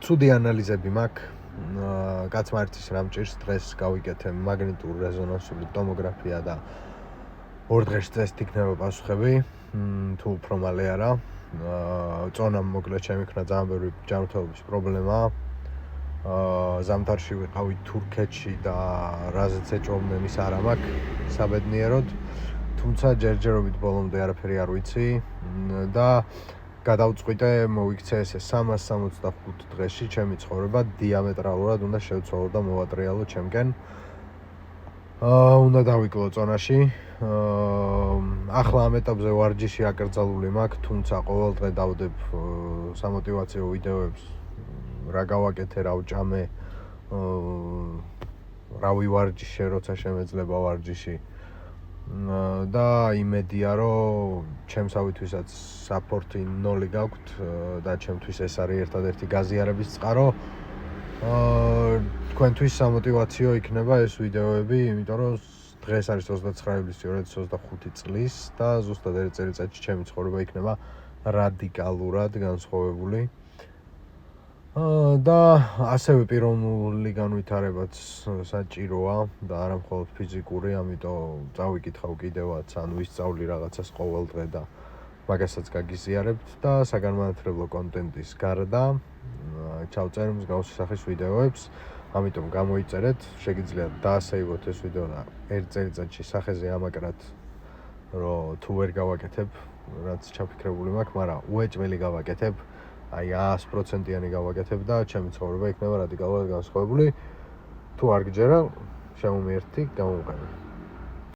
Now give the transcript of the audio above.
ცუდი ანალიზები მაქვს. კაცმა ერთის რამ ჭირს დღეს გავიკეთე მაგნიტურ რეზონანსული ტომოგრაფია და 2 დღეში წესით იქნება პასუხები. თუ უფრო მალე არა. წონამ მოკლედ შემიქნა ძალიან ბევრი ჯანმრთელობის პრობლემა. ზამთარში ვიყავი თურქეთში და რაზეც ეჭვობდნენ ის არ მაქვს საბედნიეროდ. თუმცა ჯერჯერობით ბოლომდე არაფერი არ ვიცი და გადავწყვიტე მოვიქცე ესე 365 დღეში ჩემი ცხოვრება დიამეტრალურად უნდა შევცვალო და მოვატრიალო ჩემკენ. უნდა დავიკლო წონაში. ახლა ამ ეტაპზე ვარჯიში აკრძალული მაქვს, თუმცა ყოველ დღე დავდებ სამოტივაციო ვიდეოებს, რა გავაკეთე, რა ვჭამე, რა ვივარჯიშე, როცა შემეძლება ვარჯიში. და იმედია, რომ ჩემსავითვისაც საპორტი 0 გაქვთ და ჩემთვის ეს არის ერთადერთი გაზიარების წყარო. თქვენთვის სამოტივაციო იქნება ეს ვიდეოები, იმიტომ რომ დღეს არის 29 ივლისი 2025 წლის და ზუსტად ერთ წელიწადში ჩემი ცხოვრება იქნება რადიკალურად განსხვავებული. და ასევე პიროვნული განვითარებაც საჭიროა და არა მხოლოდ ფიზიკური, ამიტომ წავიკითხავ კიდევაც, ან ვისწავლი რაღაცას ყოველ დღე და მაგასაც გაგიზიარებთ და საგანმანათლებლო კონტენტის გარდა ჩავწერ მსგავსი სახის ვიდეოებს, ამიტომ გამოიწერეთ, შეგიძლიათ დაასეივოთ ეს ვიდეო და ერთ წელიწადში სახეზე ამაკრათ, რომ თუ ვერ გავაკეთებ, რაც ჩაფიქრებული მაქვს, მაგრამ უეჭველი გავაკეთებ. აი 100%-იანი გავაკეთებ და ჩემი ცხოვრება იქნება რადიკალურად განსხვავებული. თუ არ გჯერა, შემომიერთდი, გამოვყენე.